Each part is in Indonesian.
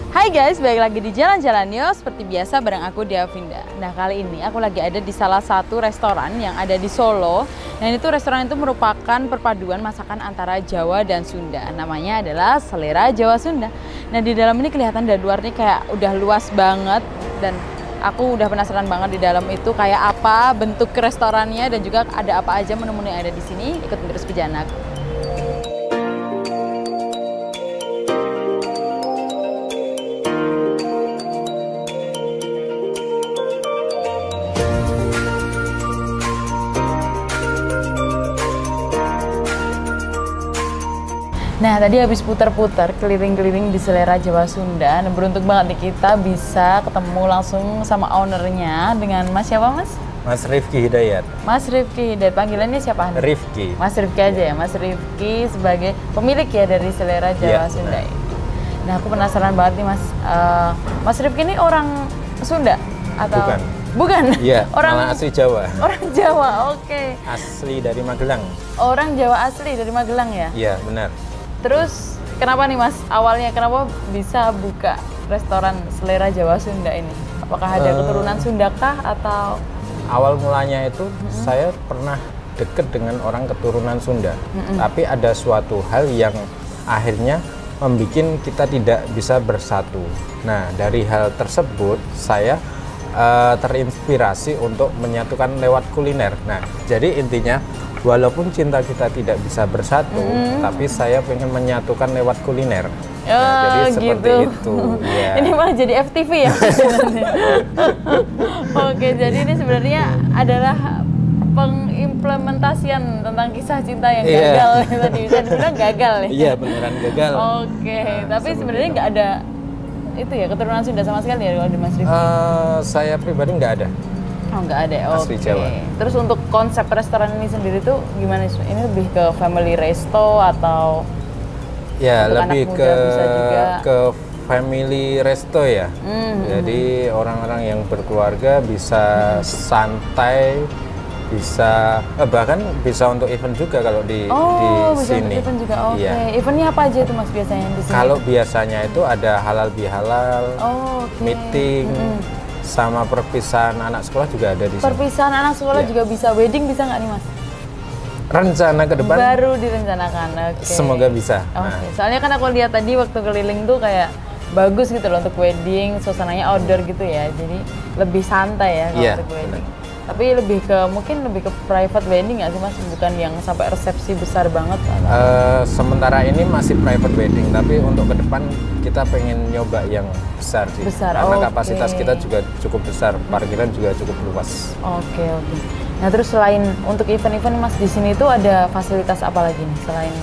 Hai guys, balik lagi di Jalan-Jalan Yo. Seperti biasa bareng aku Diavinda. Nah kali ini aku lagi ada di salah satu restoran yang ada di Solo. Dan itu restoran itu merupakan perpaduan masakan antara Jawa dan Sunda. Namanya adalah Selera Jawa Sunda. Nah di dalam ini kelihatan dari luarnya kayak udah luas banget. Dan aku udah penasaran banget di dalam itu kayak apa bentuk restorannya. Dan juga ada apa aja menu-menu yang ada di sini. Ikut terus perjalanan aku. Nah tadi habis putar-putar keliling-keliling di Selera Jawa Sunda. Nah, beruntung banget nih kita bisa ketemu langsung sama ownernya dengan Mas siapa Mas? Mas Rifki Hidayat. Mas Rifki Hidayat, panggilannya siapa? Rifki. Mas Rifki aja ya, Mas Rifki sebagai pemilik ya dari Selera Jawa Sunda. Nah aku penasaran banget nih Mas, Mas Rifki ini orang Sunda atau? Bukan. Bukan? Iya, orang asli Jawa. Orang Jawa, oke. Asli dari Magelang. Orang Jawa asli dari Magelang ya? Iya, benar. Terus kenapa nih Mas, awalnya kenapa bisa buka restoran Selera Jawa Sunda ini? Apakah ada keturunan Sunda kah atau? Awal mulanya itu saya pernah deket dengan orang keturunan Sunda. Tapi ada suatu hal yang akhirnya membuat kita tidak bisa bersatu. Nah, dari hal tersebut saya terinspirasi untuk menyatukan lewat kuliner. Nah, jadi intinya walaupun cinta kita tidak bisa bersatu, tapi saya pengen menyatukan lewat kuliner. Nah, jadi seperti itu. Ya. Ini malah jadi FTV ya? Oke, jadi ini sebenarnya adalah pengimplementasian tentang kisah cinta yang gagal tadi. Bisa dibilang gagal ya? Iya, beneran gagal. Oke, tapi sebenarnya nggak ada itu ya keturunan Sunda sama sekali ya kalau di Mas Rifki? Saya pribadi nggak ada. Oh nggak ada, Asli Jawa. Terus untuk konsep restoran ini sendiri tuh gimana sih? Ini lebih ke family resto atau? Ya untuk lebih anak muda bisa juga? ke family resto ya. Jadi orang-orang yang berkeluarga bisa santai, bisa bahkan bisa untuk event juga kalau di bisa sini. Untuk event juga, oke. Iya. Eventnya apa aja itu Mas biasanya di sini? Kalau biasanya itu ada halal bihalal, meeting. Sama perpisahan anak sekolah juga ada di sini. Perpisahan anak sekolah juga bisa, wedding bisa nggak nih Mas? Rencana ke depan baru direncanakan, oke. Semoga bisa. Soalnya kan aku lihat tadi waktu keliling tuh kayak bagus gitu loh untuk wedding, suasananya outdoor gitu ya, jadi lebih santai ya kalau untuk wedding. Tapi lebih ke private wedding nggak sih Mas? Bukan yang sampai resepsi besar banget? Sementara ini masih private wedding, tapi untuk ke depan kita pengen nyoba yang besar sih. Karena kapasitas kita juga cukup besar, parkiran juga cukup luas. Oke. Nah terus selain untuk event-event Mas di sini tuh ada fasilitas apa lagi nih selain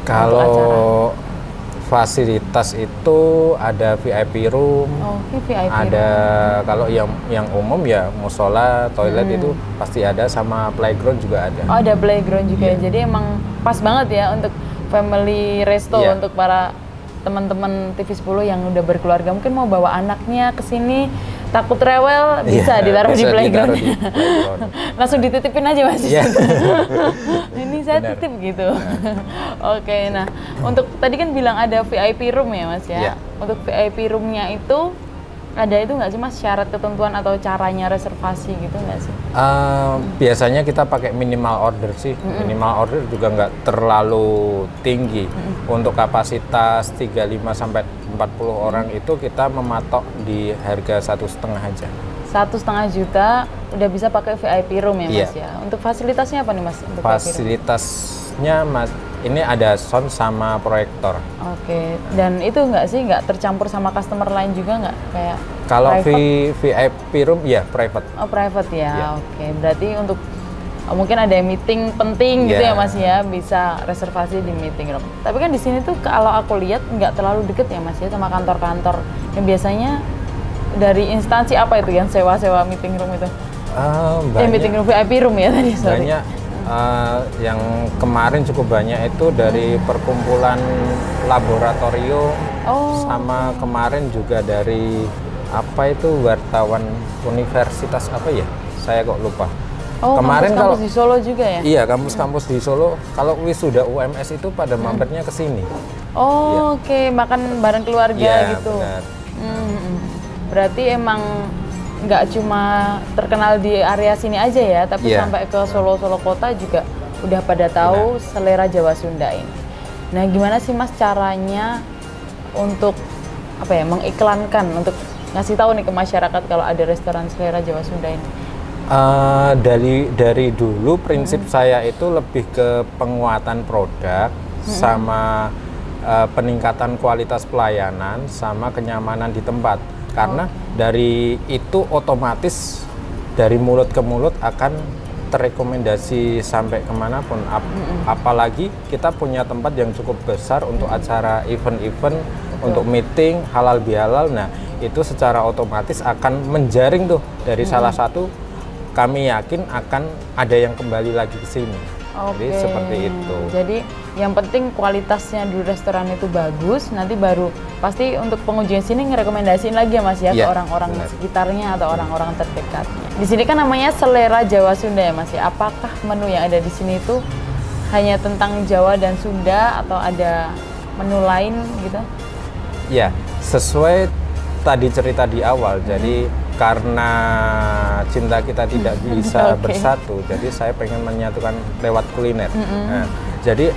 kalau untuk acara? Fasilitas itu ada VIP room, ada kalau yang umum ya musola, toilet itu pasti ada, sama playground juga ada. Oh ada playground juga ya, jadi emang pas banget ya untuk family resto untuk para teman-teman TV10 yang udah berkeluarga mungkin mau bawa anaknya ke sini takut rewel bisa ditaruh di playground. Langsung dititipin aja Mas. Ini saya titip gitu. Oke, nah untuk tadi kan bilang ada VIP room ya Mas ya. Untuk VIP roomnya itu ada itu nggak sih Mas syarat ketentuan atau caranya reservasi gitu nggak sih? Biasanya kita pakai minimal order sih. Minimal order juga nggak terlalu tinggi. Untuk kapasitas 35 sampai 40 orang itu kita mematok di harga 1,5 aja. 1,5 juta udah bisa pakai VIP room ya Mas ya. Untuk fasilitasnya apa nih Mas? Untuk fasilitasnya Mas, ini ada sound sama proyektor. Oke. Dan itu nggak tercampur sama customer lain juga nggak kayak? Kalau VIP room ya private. Oh private ya. Oke. Berarti untuk mungkin ada meeting penting gitu ya Mas ya, bisa reservasi di meeting room. Tapi kan di sini tuh kalau aku lihat nggak terlalu deket ya Mas ya sama kantor-kantor yang biasanya dari instansi apa itu yang sewa-sewa meeting room itu? Meeting room VIP room ya tadi. Banyak. Yang kemarin cukup banyak itu dari perkumpulan laboratorium, sama kemarin juga dari apa itu wartawan universitas apa ya? Saya kok lupa. Oh, kemarin kampus di Solo juga ya? Iya, kampus-kampus di Solo kalau wisuda UMS itu pada mampirnya ke sini. Oh, oke, makan bareng keluarga Iya, gitu. benar. Berarti emang nggak cuma terkenal di area sini aja ya, tapi Iya. sampai ke Solo kota juga udah pada tahu selera Jawa Sunda ini. Nah, gimana sih Mas caranya untuk apa ya, mengiklankan, untuk ngasih tahu nih ke masyarakat kalau ada restoran selera Jawa Sunda ini? Dari dulu prinsip saya itu lebih ke penguatan produk sama peningkatan kualitas pelayanan sama kenyamanan di tempat. Karena dari itu otomatis dari mulut ke mulut akan terrekomendasi sampai kemanapun. Apalagi kita punya tempat yang cukup besar untuk acara event-event, untuk meeting halal bihalal. Nah, itu secara otomatis akan menjaring tuh dari salah satu. Kami yakin akan ada yang kembali lagi ke sini. Jadi seperti itu. Jadi yang penting kualitasnya di restoran itu bagus, nanti baru pasti untuk pengunjung sini ngerekomendasiin lagi ya Mas ya, ke orang-orang sekitarnya atau orang-orang terdekatnya. Di sini kan namanya selera Jawa Sunda ya Mas ya. Apakah menu yang ada di sini itu hanya tentang Jawa dan Sunda atau ada menu lain gitu? Ya, sesuai tadi cerita di awal. Jadi karena cinta kita tidak bisa bersatu, jadi saya pengen menyatukan lewat kuliner. Nah, jadi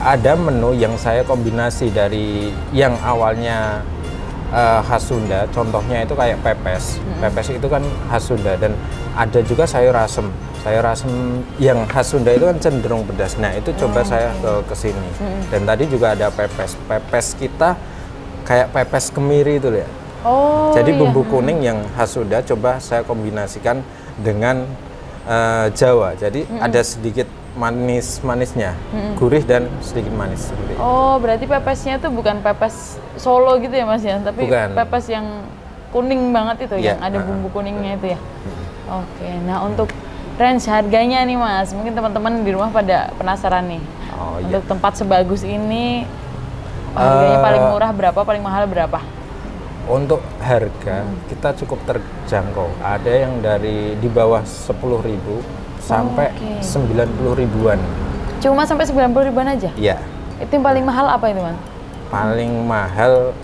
ada menu yang saya kombinasi dari yang awalnya khas Sunda, contohnya itu kayak pepes. Pepes itu kan khas Sunda, dan ada juga sayur asem. Sayur asem yang khas Sunda itu kan cenderung pedas. Nah, itu coba saya ke sini. Dan tadi juga ada pepes. Pepes kita kayak pepes kemiri itu ya. Jadi bumbu kuning yang khas Sunda coba saya kombinasikan dengan Jawa. Jadi ada sedikit manisnya, gurih dan sedikit manis seperti itu. Oh, berarti pepesnya tuh bukan pepes Solo gitu ya Mas ya, tapi bukan. Pepes yang kuning banget itu, yang ada bumbu kuningnya itu ya. Oke, nah untuk range harganya nih Mas, mungkin teman-teman di rumah pada penasaran nih. Untuk tempat sebagus ini harganya paling murah berapa, paling mahal berapa? Untuk harga kita cukup terjangkau. Ada yang dari di bawah 10.000 sampai 90 ribuan. Cuma sampai 90 ribuan aja? Iya. Itu yang paling mahal apa itu Mas? Paling mahal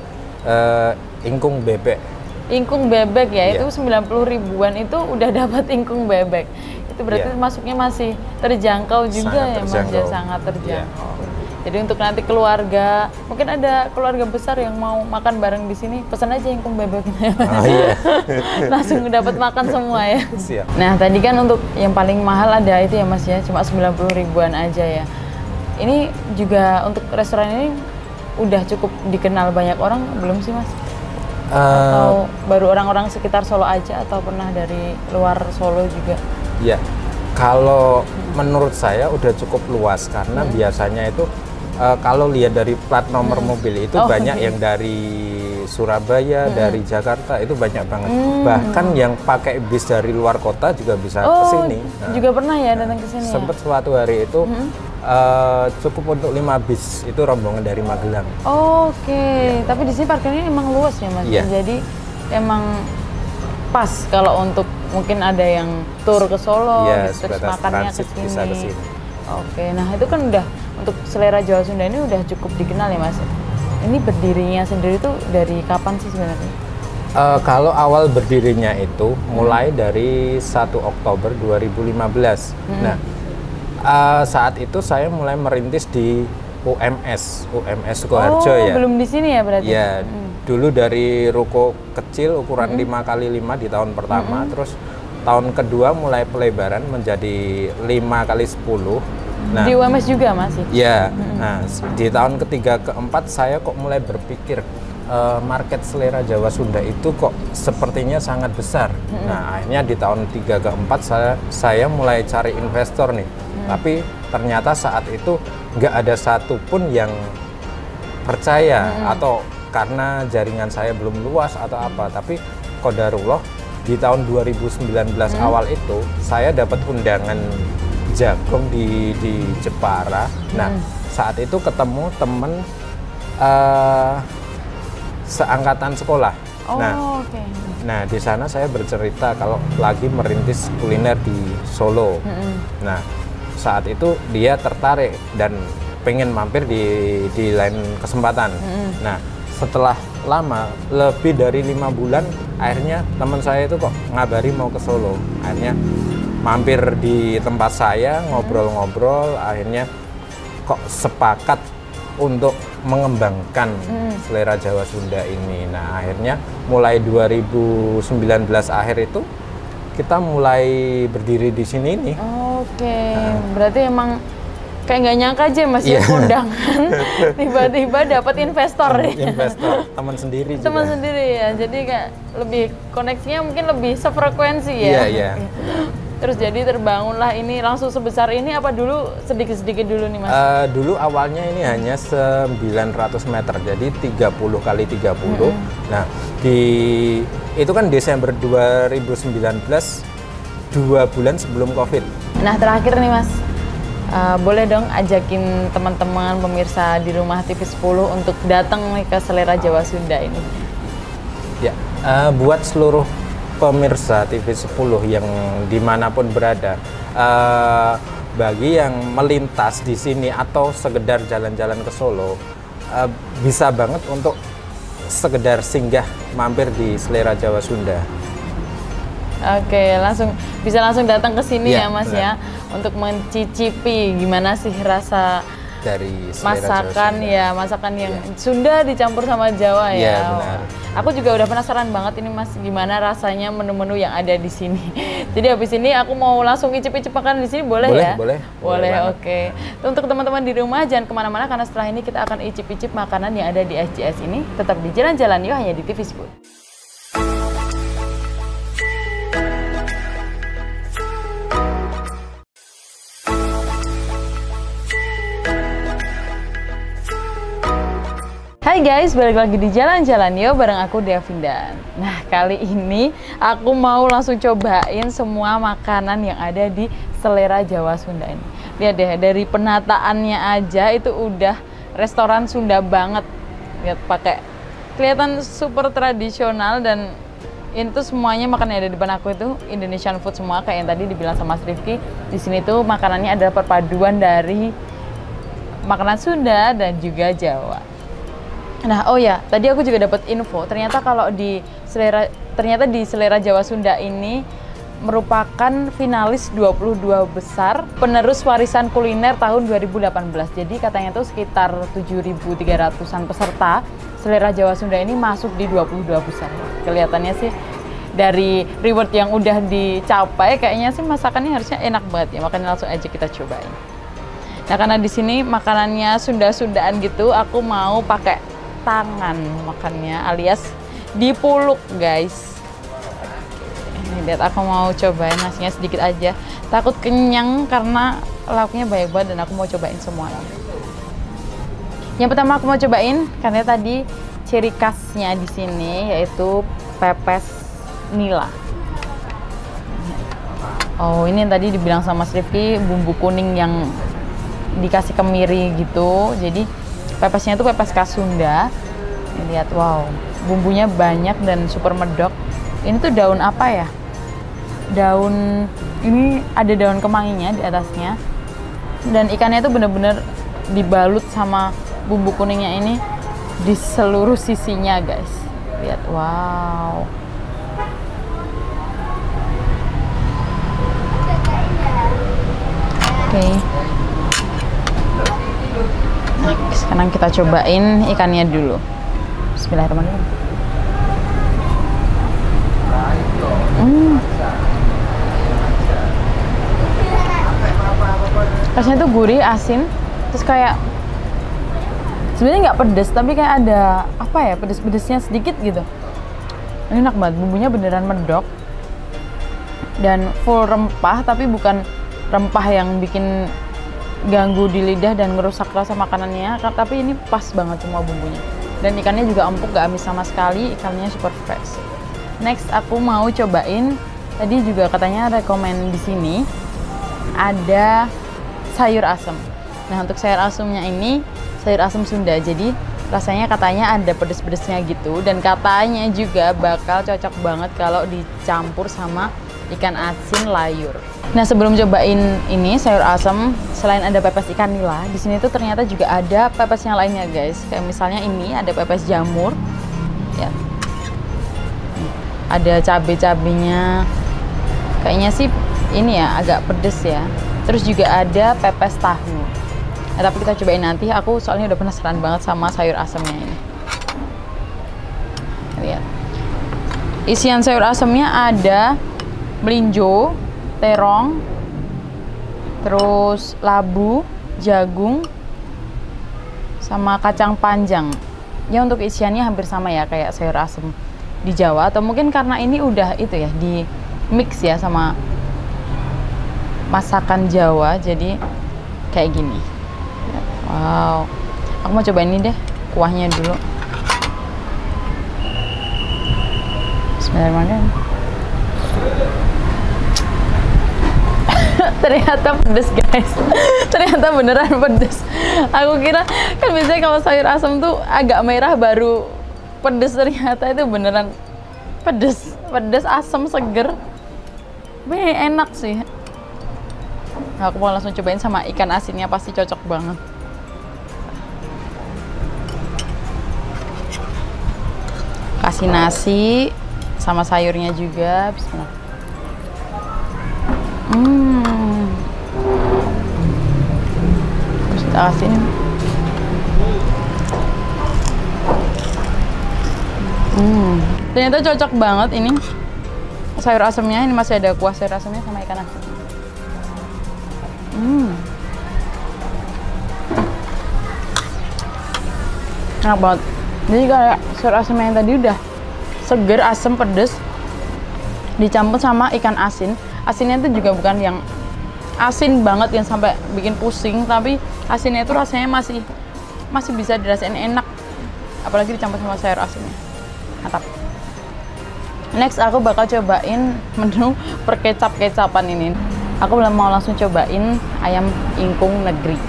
ingkung bebek. Ingkung bebek ya, itu 90 ribuan itu udah dapat ingkung bebek. Itu berarti masuknya masih terjangkau juga, sangat ya Mas, ya, sangat terjangkau. Jadi untuk nanti keluarga, mungkin ada keluarga besar yang mau makan bareng di sini, pesan aja ingkung bebeknya. Langsung dapat makan semua ya. Siap. Nah, tadi kan untuk yang paling mahal ada itu ya Mas ya, cuma 90 ribuan aja ya. Ini juga untuk restoran ini udah cukup dikenal banyak orang belum sih Mas? Atau baru orang-orang sekitar Solo aja atau pernah dari luar Solo juga? Ya, kalau menurut saya udah cukup luas karena biasanya itu kalau lihat dari plat nomor mobil itu banyak yang dari Surabaya, dari Jakarta itu banyak banget. Bahkan yang pakai bis dari luar kota juga bisa ke sini. Nah, juga pernah ya datang ke sini. Sempat suatu hari itu cukup untuk 5 bis itu rombongan dari Magelang. Tapi di sini parkirnya emang luas ya Mas. Jadi emang pas kalau untuk mungkin ada yang tur ke Solo, terus makannya ke sini. Nah itu kan udah untuk selera Jawa Sunda ini udah cukup dikenal ya Mas. Ini berdirinya sendiri tuh dari kapan sih sebenarnya? Kalau awal berdirinya itu mulai dari 1 Oktober 2015. Nah, saat itu saya mulai merintis di UMS Sukoharjo ya. Belum di sini ya berarti? Ya, dulu dari ruko kecil ukuran 5x5 di tahun pertama, terus tahun kedua mulai pelebaran menjadi 5x10. Nah, di UMS juga masih? Ya, nah di tahun ketiga keempat saya kok mulai berpikir market selera Jawa Sunda itu kok sepertinya sangat besar. Nah, akhirnya di tahun 3 keempat saya mulai cari investor nih. Tapi ternyata saat itu nggak ada satupun yang percaya atau karena jaringan saya belum luas atau apa. Tapi qadarullah di tahun 2019 awal itu saya dapat undangan jagung di Jepara. Nah, saat itu ketemu temen seangkatan sekolah. Oke. Nah, di sana saya bercerita kalau lagi merintis kuliner di Solo. Nah, saat itu dia tertarik dan pengen mampir di lain kesempatan. Nah, setelah lama, lebih dari 5 bulan, akhirnya teman saya itu kok ngabari mau ke Solo. Akhirnya mampir di tempat saya, ngobrol-ngobrol, akhirnya kok sepakat untuk mengembangkan selera Jawa Sunda ini. Nah, akhirnya mulai 2019 akhir itu kita mulai berdiri di sini nih. Oke, berarti emang kayak nggak nyangka aja Mas ya, kondangan tiba-tiba dapat investor. Investor, teman sendiri juga. Teman sendiri ya, jadi kayak lebih koneksinya mungkin lebih sefrekuensi ya. Iya. Terus jadi terbangunlah ini langsung sebesar ini, apa dulu sedikit-sedikit dulu nih Mas? Dulu awalnya ini hanya 900 meter, jadi 30 kali 30. Nah, itu kan Desember 2019, 2 bulan sebelum COVID. Nah, terakhir nih Mas, boleh dong ajakin teman-teman pemirsa di rumah TV10 untuk datang nih ke Selera Jawa Sunda ini. Ya, buat seluruh pemirsa TV10 yang dimanapun berada, bagi yang melintas di sini atau sekedar jalan-jalan ke Solo, bisa banget untuk sekedar singgah mampir di Selera Jawa Sunda. Oke, bisa langsung datang ke sini ya Mas benar. ya, untuk mencicipi gimana sih rasa Dari masakan ya, masakan yang Sunda dicampur sama Jawa ya. Iya, benar. Aku juga udah penasaran banget ini Mas, gimana rasanya menu-menu yang ada di sini. Jadi habis ini aku mau langsung icip-icip makan di sini, boleh ya? Boleh. Oke. Untuk teman-teman di rumah jangan kemana-mana karena setelah ini kita akan icip-icip makanan yang ada di SJS ini. Tetap di Jalan-Jalan Yuk hanya di TV10. Hai guys, balik lagi di Jalan-Jalan Yo bareng aku Devindan. Nah, kali ini aku mau langsung cobain semua makanan yang ada di Selera Jawa Sunda ini. Lihat deh, dari penataannya aja itu udah restoran Sunda banget. Lihat, pakai kelihatan super tradisional, dan itu semuanya makanan yang ada di depan aku itu Indonesian food semua, kayak yang tadi dibilang sama Mas Rifki. Di sini tuh makanannya adalah perpaduan dari makanan Sunda dan juga Jawa. Nah, oh ya, tadi aku juga dapat info, ternyata kalau di Selera Jawa Sunda ini merupakan finalis 22 besar penerus warisan kuliner tahun 2018. Jadi katanya tuh sekitar 7.300-an peserta Selera Jawa Sunda ini masuk di 22 besar. Kelihatannya sih dari reward yang udah dicapai, kayaknya sih masakannya harusnya enak banget ya, makanya langsung aja kita cobain. Nah, karena di sini makanannya Sunda-Sundaan gitu, aku mau pakai tangan makannya, alias dipuluk guys. Ini lihat, aku mau cobain nasinya sedikit aja, takut kenyang karena lauknya banyak banget dan aku mau cobain semuanya. Yang pertama aku mau cobain, karena tadi ciri khasnya di sini yaitu pepes nila. Oh, ini yang tadi dibilang sama Mas Rifki, bumbu kuning yang dikasih kemiri gitu. Jadi pepesnya itu pepes khas Sunda. Lihat, wow, bumbunya banyak dan super medok. Ini tuh daun apa ya? Daun, ini ada daun kemanginya di atasnya. Dan ikannya itu bener-bener dibalut sama bumbu kuningnya ini di seluruh sisinya guys. Lihat, wow. Oke. Sekarang kita cobain ikannya dulu. Bismillahirrahmanirrahim. Rasanya tuh gurih, asin, terus kayak sebenarnya nggak pedes, tapi kayak ada apa ya, pedes-pedesnya sedikit gitu. Ini enak banget, bumbunya beneran medok dan full rempah, tapi bukan rempah yang bikin ganggu di lidah dan ngerusak rasa makanannya, tapi ini pas banget semua bumbunya. Dan ikannya juga empuk, gak amis sama sekali, ikannya super fresh. Next aku mau cobain, tadi juga katanya rekomen di sini ada sayur asem. Nah, untuk sayur asemnya ini sayur asem Sunda. Jadi Rasanya katanya ada pedes-pedesnya gitu, dan katanya juga bakal cocok banget kalau dicampur sama ikan asin layur. Nah, sebelum cobain ini sayur asem, selain ada pepes ikan nila, di sini tuh ternyata juga ada pepes yang lainnya, guys. Kayak misalnya ini ada pepes jamur. Ya. Ada cabai-cabainya. Kayaknya sih ini ya agak pedes ya. Terus juga ada pepes tahu. Nah, tapi kita cobain nanti. Aku soalnya udah penasaran banget sama sayur asemnya ini. Lihat. Isian sayur asemnya ada melinjo, terong, terus labu, jagung, sama kacang panjang. Ya, untuk isiannya hampir sama ya kayak sayur asem di Jawa, atau mungkin karena ini udah itu ya di mix ya sama masakan Jawa, jadi kayak gini. Wow, aku mau coba ini deh, kuahnya dulu. Bismillahirrahmanirrahim. Ternyata pedes, guys. Ternyata beneran pedes. Aku kira kan biasanya kalau sayur asam tuh agak merah baru pedes, ternyata itu beneran pedes. Pedes, asam, seger. Enak sih. Aku mau langsung cobain sama ikan asinnya, pasti cocok banget. Kasih nasi sama sayurnya juga. Bismillah. Terus kita kasih ini. Ternyata cocok banget ini sayur asemnya. Ini masih ada kuah sayur asemnya sama ikan asin. Enak banget. Jadi kayak sayur asemnya yang tadi udah seger, asem, pedes, dicampur sama ikan asin. Asinnya itu juga bukan yang asin banget yang sampai bikin pusing, tapi asinnya itu rasanya masih bisa dirasain, enak. Apalagi dicampur sama sayur asinnya. Mantap. Next aku bakal cobain menu perkecap-kecapan ini. Aku mau langsung cobain ayam ingkung negeri.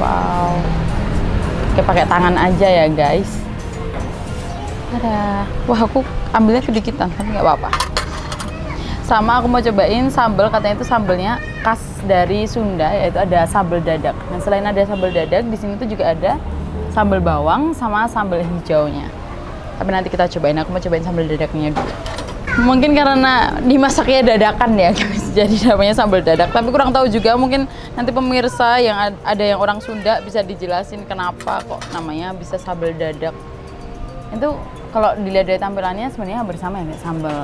Wow. Oke, pakai tangan aja ya, guys. Ada. Wah, aku ambilnya kedikitan, tapi nggak apa-apa. Sama aku mau cobain sambal, katanya itu sambalnya khas dari Sunda, yaitu ada sambal dadak. Nah, selain ada sambal dadak, di sini tuh juga ada sambal bawang sama sambal hijaunya. Tapi nanti kita cobain, aku mau cobain sambal dadaknya dulu. Mungkin karena dimasaknya dadakan ya, guys, jadi namanya sambal dadak. Tapi kurang tahu juga, mungkin nanti pemirsa yang ada yang orang Sunda bisa dijelasin kenapa kok namanya bisa sambal dadak. Itu kalau dilihat dari tampilannya sebenarnya hampir sama ya, kayak sambal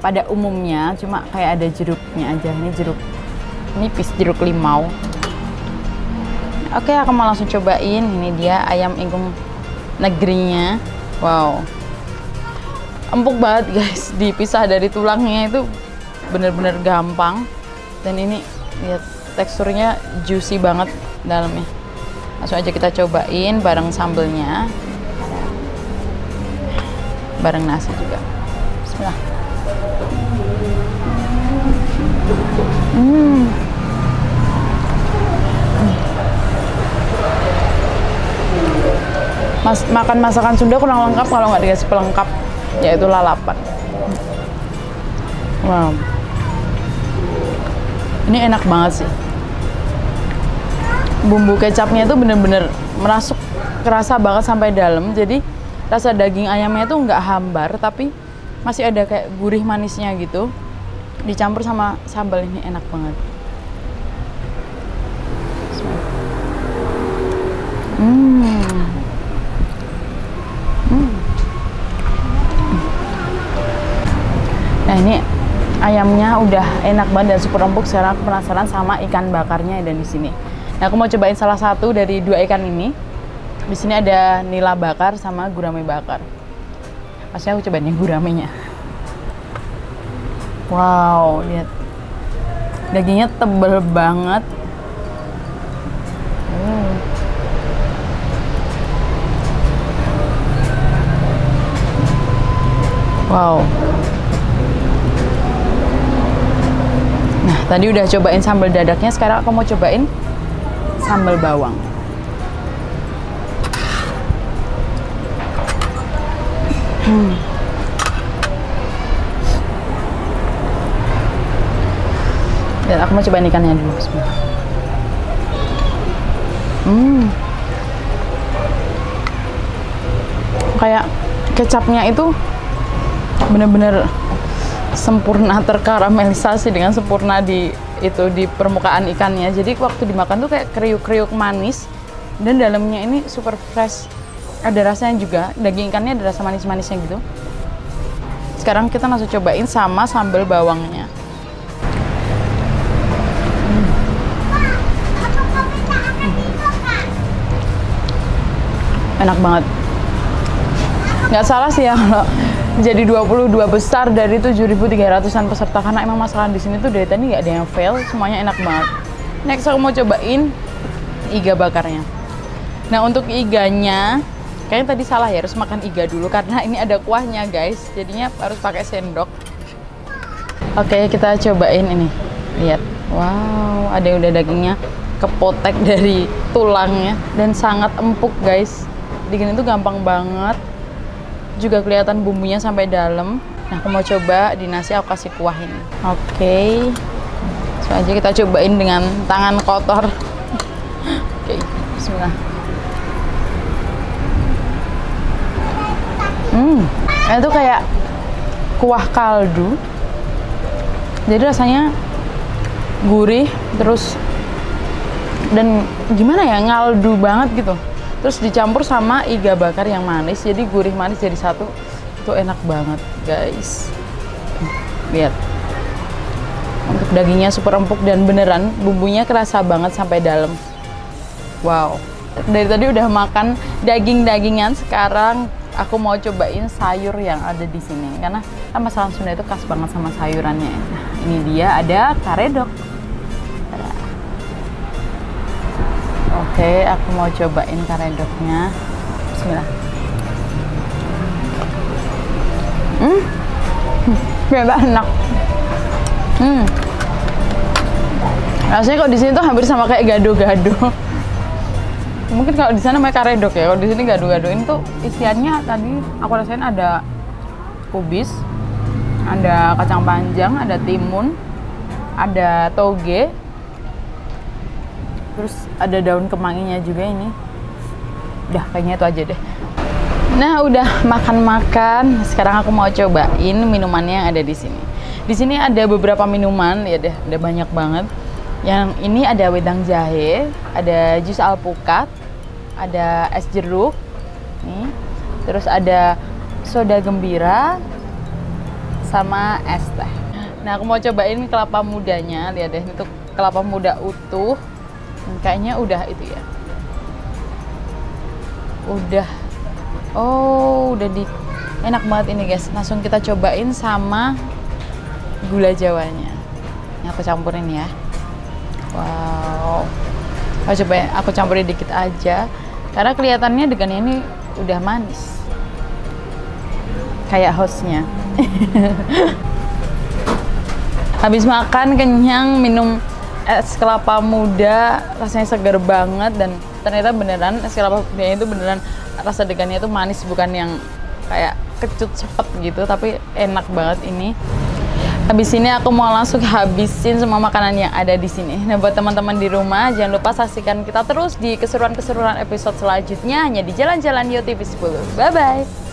pada umumnya, cuma kayak ada jeruknya aja. Ini jeruk nipis, jeruk limau. Oke, aku mau langsung cobain. Ini dia ayam ingkung negerinya. Wow, empuk banget, guys. Dipisah dari tulangnya itu bener-bener gampang. Dan ini lihat teksturnya juicy banget dalamnya. Langsung aja kita cobain bareng sambelnya, bareng nasi juga. Bismillah. Makan masakan Sunda kurang lengkap kalau nggak dikasih pelengkap, yaitu lalapan. Wow, ini enak banget sih. Bumbu kecapnya itu bener-bener merasuk, kerasa banget sampai dalam. Jadi rasa daging ayamnya itu nggak hambar, tapi masih ada kayak gurih manisnya gitu. Dicampur sama sambal, ini enak banget. Nah, ini ayamnya udah enak banget dan super empuk. Sekarang aku penasaran sama ikan bakarnya ada di sini. Nah, aku mau cobain salah satu dari dua ikan ini. Di sini ada nila bakar sama gurame bakar. Maksudnya aku cobain yang guramenya. Wow, lihat. Dagingnya tebel banget. Wow. Nah, tadi udah cobain sambal dadaknya, sekarang aku mau cobain sambal bawang. Dan aku mau cobain ikannya dulu. Bismillah. Kayak kecapnya itu bener-bener sempurna, terkaramelisasi dengan sempurna di permukaan ikannya. Jadi waktu dimakan tuh kayak kriuk-kriuk manis, dan dalamnya ini super fresh. Ada rasanya juga, daging ikannya ada rasa manis-manisnya gitu. Sekarang kita langsung cobain sama sambal bawangnya. Enak banget. Nggak salah sih ya kalau jadi 22 besar dari 7.300-an peserta, karena emang masalah di sini tuh dari tadi nggak ada yang fail, semuanya enak banget. Next aku mau cobain iga bakarnya. Nah untuk iganya, kayaknya tadi salah ya, harus makan iga dulu karena ini ada kuahnya guys, jadinya harus pakai sendok. Oke, kita cobain ini. Lihat, wow, ada yang udah dagingnya kepotek dari tulangnya dan sangat empuk guys. Bikin itu gampang banget. Juga kelihatan bumbunya sampai dalam. Nah, aku mau coba di nasi, aku kasih kuah ini. Oke. Langsung aja kita cobain dengan tangan kotor. Oke, bismillah. Itu kayak kuah kaldu. Jadi rasanya gurih, terus dan gimana ya, ngaldu banget gitu. Terus dicampur sama iga bakar yang manis, jadi gurih manis jadi satu. Itu enak banget guys. Lihat, untuk dagingnya super empuk dan beneran bumbunya kerasa banget sampai dalam. Wow, dari tadi udah makan daging-dagingan, sekarang aku mau cobain sayur yang ada di sini, karena kan masakan Sunda itu khas banget sama sayurannya. Nah, ini dia, ada karedok. Oke, aku mau cobain karedoknya. Bismillah. Enak. Rasanya kalau di sini tuh hampir sama kayak gado-gado. Mungkin kalau di sana namanya karedok ya, kalau di sini gado-gado. Ini tuh isiannya tadi aku rasain ada kubis, ada kacang panjang, ada timun, ada toge, terus ada daun kemanginya juga ini. Udah, kayaknya itu aja deh. Nah, udah makan-makan. Sekarang aku mau cobain minumannya yang ada di sini. Di sini ada beberapa minuman, ya deh, ada banyak banget. Yang ini ada wedang jahe, ada jus alpukat, ada es jeruk, nih. Terus ada soda gembira, sama es teh. Nah, aku mau cobain kelapa mudanya. Lihat deh, itu kelapa muda utuh. Kayaknya udah itu ya. Udah enak banget ini guys. Langsung kita cobain sama gula jawanya. Ini aku campurin ya. Wow. Aku campurin dikit aja. Karena kelihatannya degannya ini udah manis. Kayak hostnya. Habis makan kenyang, minum es kelapa muda, rasanya segar banget, dan ternyata beneran es kelapa muda itu beneran rasa degannya itu manis, bukan yang kayak kecut cepet gitu, tapi enak banget ini. Habis ini aku mau langsung habisin semua makanan yang ada di sini. Nah, buat teman-teman di rumah, jangan lupa saksikan kita terus di keseruan-keseruan episode selanjutnya hanya di Jalan-Jalan Yo TV 10. Bye bye.